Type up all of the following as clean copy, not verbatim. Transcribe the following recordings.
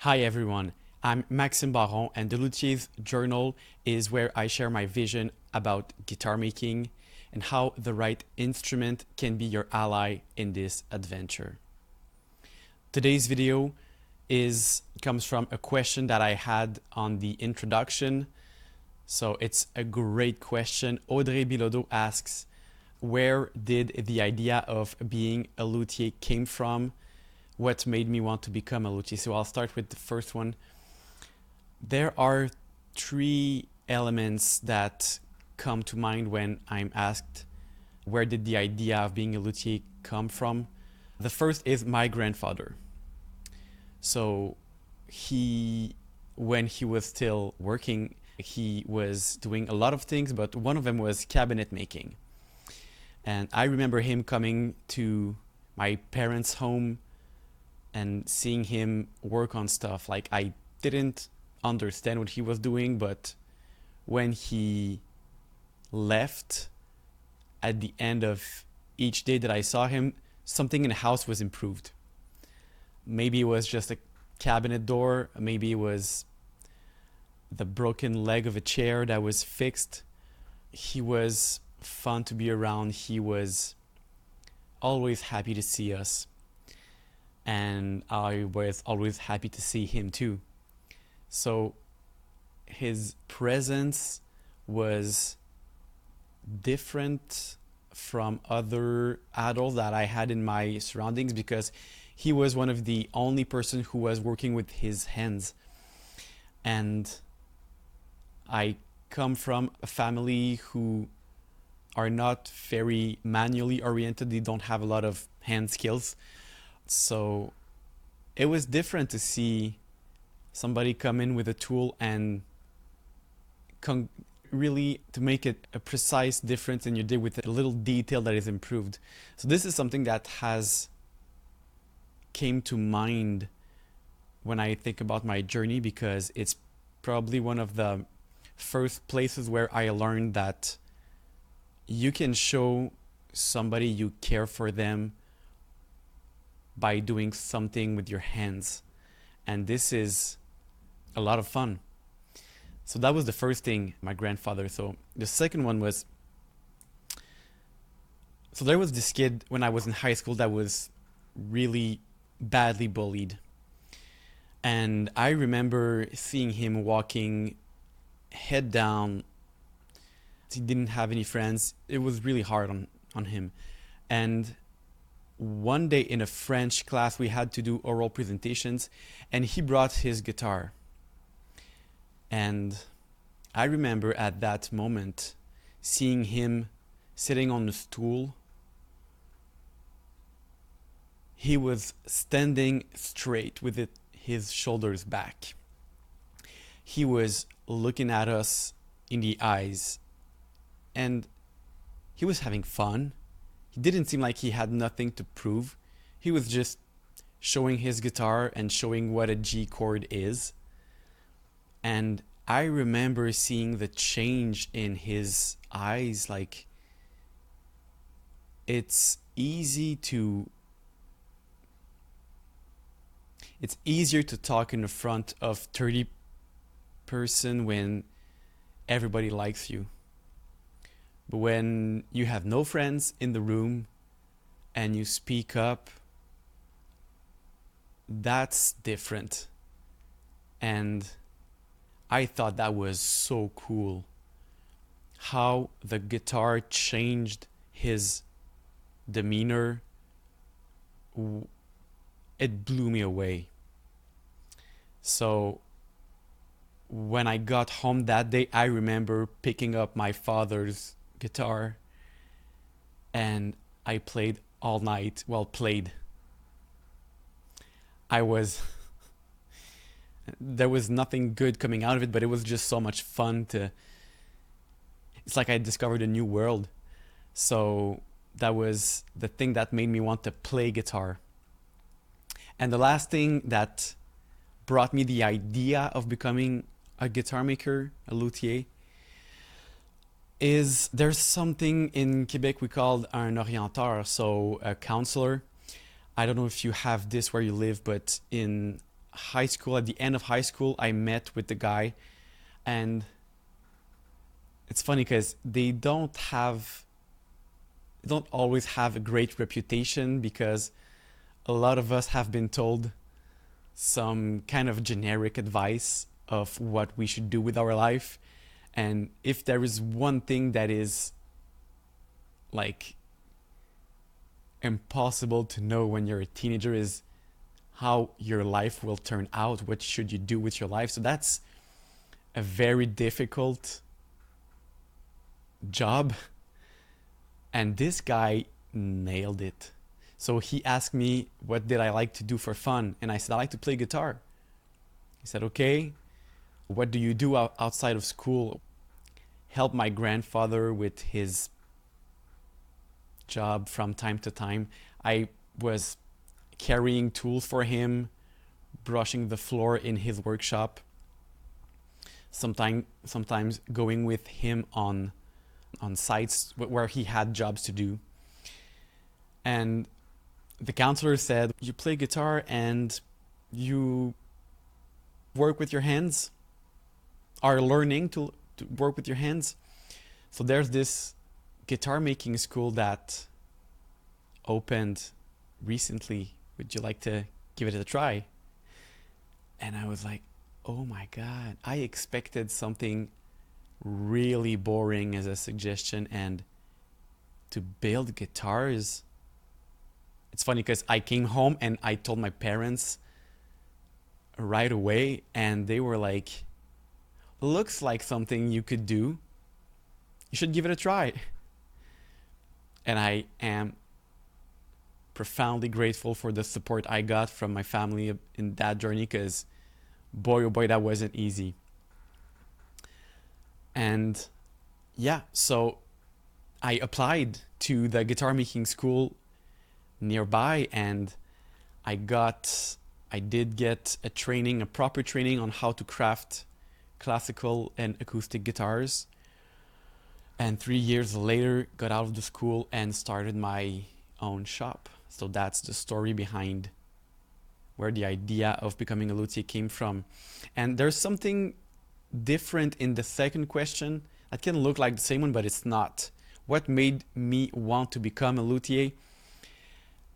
Hi everyone, I'm Maxime Baron and the Luthier's Journal is where I share my vision about guitar making and how the right instrument can be your ally in this adventure. Today's video comes from a question that I had on the introduction. So it's a great question. Audrey Bilodeau asks, where did the idea of being a luthier came from? What made me want to become a luthier? So I'll start with the first one. There are three elements that come to mind when I'm asked where did the idea of being a luthier come from. The first is my grandfather. So when he was still working, he was doing a lot of things, but one of them was cabinet making. And I remember him coming to my parents' home and seeing him work on stuff. Like, I didn't understand what he was doing, but when he left at the end of each day that I saw him, something in the house was improved. Maybe it was just a cabinet door, maybe it was the broken leg of a chair that was fixed. He was fun to be around. He was always happy to see us, and I was always happy to see him too. So his presence was different from other adults that I had in my surroundings because he was one of the only person who was working with his hands. And I come from a family who are not very manually oriented. They don't have a lot of hand skills. So it was different to see somebody come in with a tool and really to make it a precise difference in your day with a little detail that is improved. So this is something that has came to mind when I think about my journey, because it's probably one of the first places where I learned that you can show somebody you care for them by doing something with your hands. And this is a lot of fun. So that was the first thing, my grandfather. So the second one was, so there was this kid when I was in high school that was really badly bullied. And I remember seeing him walking head down. He didn't have any friends. It was really hard on him. And one day in a French class, we had to do oral presentations, and he brought his guitar. And I remember at that moment seeing him sitting on a stool. He was standing straight with his shoulders back. He was looking at us in the eyes, and he was having fun. He didn't seem like he had nothing to prove. He was just showing his guitar and showing what a G chord is. And I remember seeing the change in his eyes. Like, it's easier to talk in the front of 30 person when everybody likes you. But when you have no friends in the room and you speak up, that's different. And I thought that was so cool. How the guitar changed his demeanor. It blew me away. So when I got home that day, I remember picking up my father's guitar and I played all night. Well, played. There was nothing good coming out of it, but it was just so much fun it's like I discovered a new world. So that was the thing that made me want to play guitar. And the last thing that brought me the idea of becoming a guitar maker, a luthier, is there's something in Quebec we call un orienteur, so a counselor. I don't know if you have this where you live, but in high school, at the end of high school, I met with the guy, and it's funny because they don't always have a great reputation, because a lot of us have been told some kind of generic advice of what we should do with our life. And if there is one thing that is like impossible to know when you're a teenager, is how your life will turn out. What should you do with your life? So that's a very difficult job. And this guy nailed it. So he asked me, what did I like to do for fun? And I said, I like to play guitar. He said, okay, what do you do outside of school? Help my grandfather with his job from time to time. I was carrying tools for him, brushing the floor in his workshop, sometimes going with him on sites where he had jobs to do. And the counselor said, you play guitar and you work with your hands, are learning to work with your hands. So there's this guitar making school that opened recently. Would you like to give it a try? And I was like, oh my God, I expected something really boring as a suggestion, and to build guitars. It's funny because I came home and I told my parents right away, and they were like, looks like something you could do. You should give it a try. And I am profoundly grateful for the support I got from my family in that journey, because boy, oh boy, that wasn't easy. And yeah, so I applied to the guitar making school nearby, and I did get a proper training on how to craft classical and acoustic guitars. And 3 years later, got out of the school and started my own shop. So that's the story behind where the idea of becoming a luthier came from. And there's something different in the second question that can look like the same one, but it's not. What made me want to become a luthier?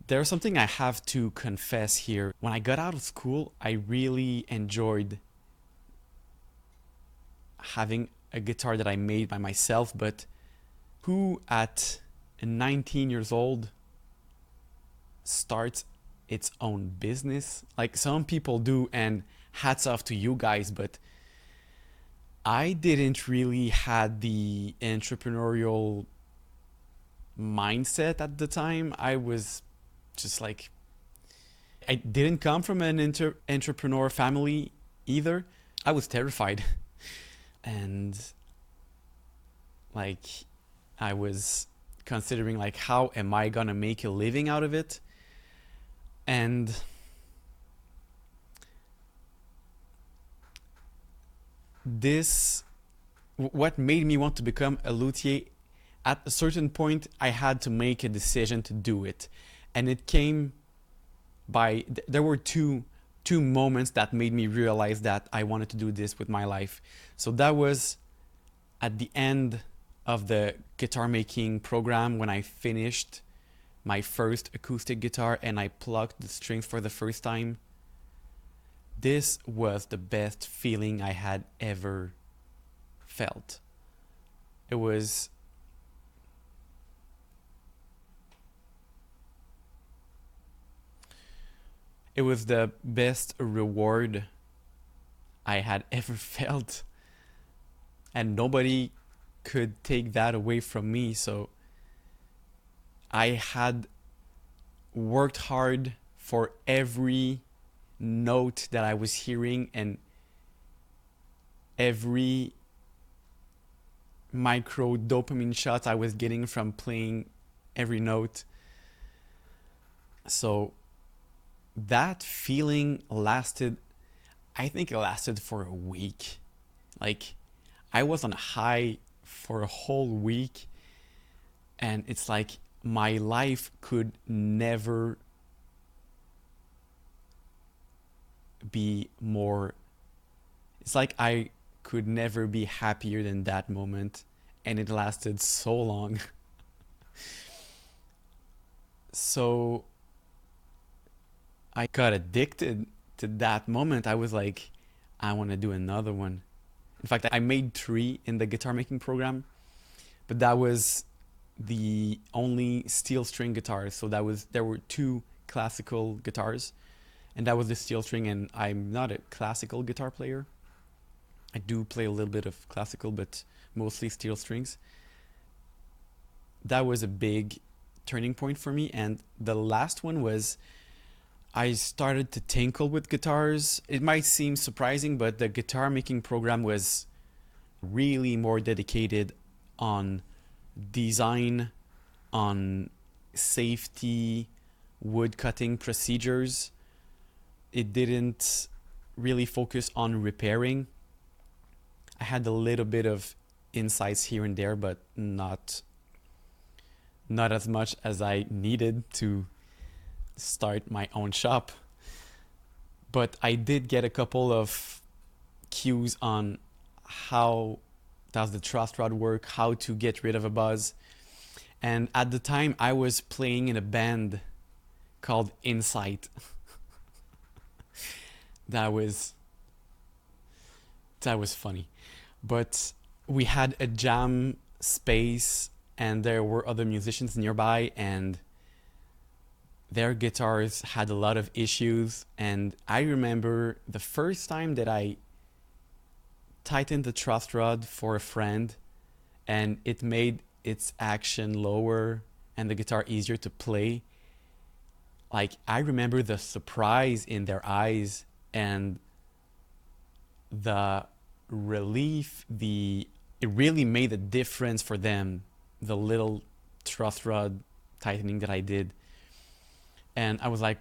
There's something I have to confess here. When I got out of school, I really enjoyed having a guitar that I made by myself, but who at 19 years old starts its own business? Like some people do, and hats off to you guys, but I didn't really had the entrepreneurial mindset at the time. I was just like, I didn't come from an entrepreneur family either. I was terrified. And like, I was considering like, how am I gonna make a living out of it? And what made me want to become a luthier, at a certain point I had to make a decision to do it. And it came by, there were two moments that made me realize that I wanted to do this with my life. So that was at the end of the guitar making program, when I finished my first acoustic guitar and I plucked the strings for the first time. This was the best feeling I had ever felt. It was the best reward I had ever felt, and nobody could take that away from me. So I had worked hard for every note that I was hearing and every micro dopamine shot I was getting from playing every note. So that feeling lasted, I think it lasted for a week. Like, I was on a high for a whole week, and it's like my life could never be more, it's like I could never be happier than that moment, and it lasted so long. So I got addicted to that moment. I was like, I want to do another one. In fact, I made three in the guitar making program, but that was the only steel string guitars. So there were two classical guitars, and that was the steel string. And I'm not a classical guitar player. I do play a little bit of classical, but mostly steel strings. That was a big turning point for me. And the last one was I started to tinkle with guitars. It might seem surprising, but the guitar making program was really more dedicated on design, on safety, wood cutting procedures. It didn't really focus on repairing. I had a little bit of insights here and there, but not as much as I needed to start my own shop. But I did get a couple of cues on how does the truss rod work, how to get rid of a buzz. And at the time I was playing in a band called Insight. that was funny. But we had a jam space and there were other musicians nearby, and their guitars had a lot of issues. And I remember the first time that I tightened the truss rod for a friend and it made its action lower and the guitar easier to play. Like, I remember the surprise in their eyes and the relief, it really made a difference for them, the little truss rod tightening that I did. And I was like,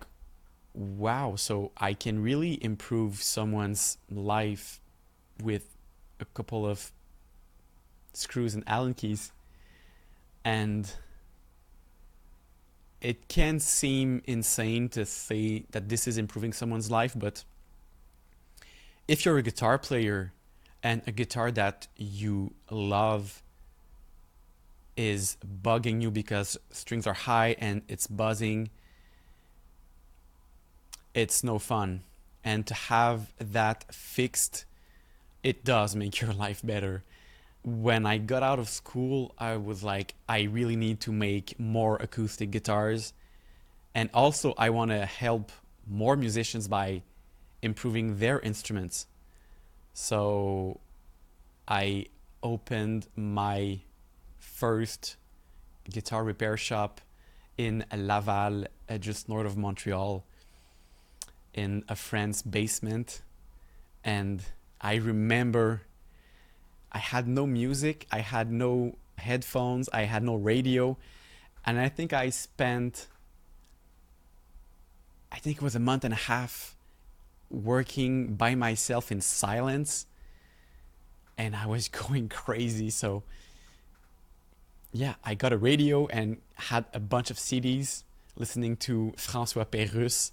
wow, so I can really improve someone's life with a couple of screws and Allen keys. And it can seem insane to say that this is improving someone's life, but if you're a guitar player and a guitar that you love is bugging you because strings are high and it's buzzing, it's no fun. And to have that fixed, it does make your life better. When I got out of school, I was like, I really need to make more acoustic guitars. And also I want to help more musicians by improving their instruments. So I opened my first guitar repair shop in Laval, just north of Montreal, in a friend's basement. And I remember I had no music, I had no headphones, I had no radio, and I think it was a month and a half working by myself in silence, and I was going crazy. So yeah, I got a radio and had a bunch of CDs listening to François Pérusse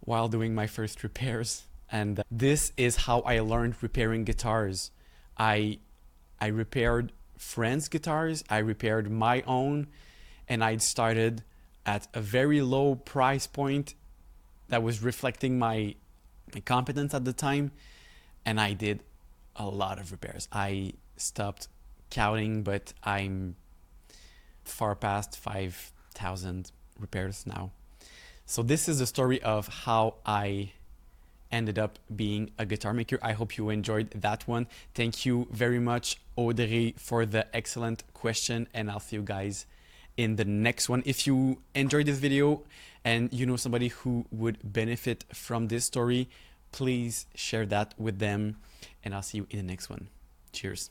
while doing my first repairs. And this is how I learned repairing guitars. I repaired friends' guitars, I repaired my own, and I started at a very low price point that was reflecting my competence at the time, and I did a lot of repairs. I stopped counting, but I'm far past 5,000 repairs now. So this is the story of how I ended up being a guitar maker. I hope you enjoyed that one. Thank you very much, Audrey, for the excellent question, and I'll see you guys in the next one. If you enjoyed this video and you know somebody who would benefit from this story, please share that with them, and I'll see you in the next one. Cheers.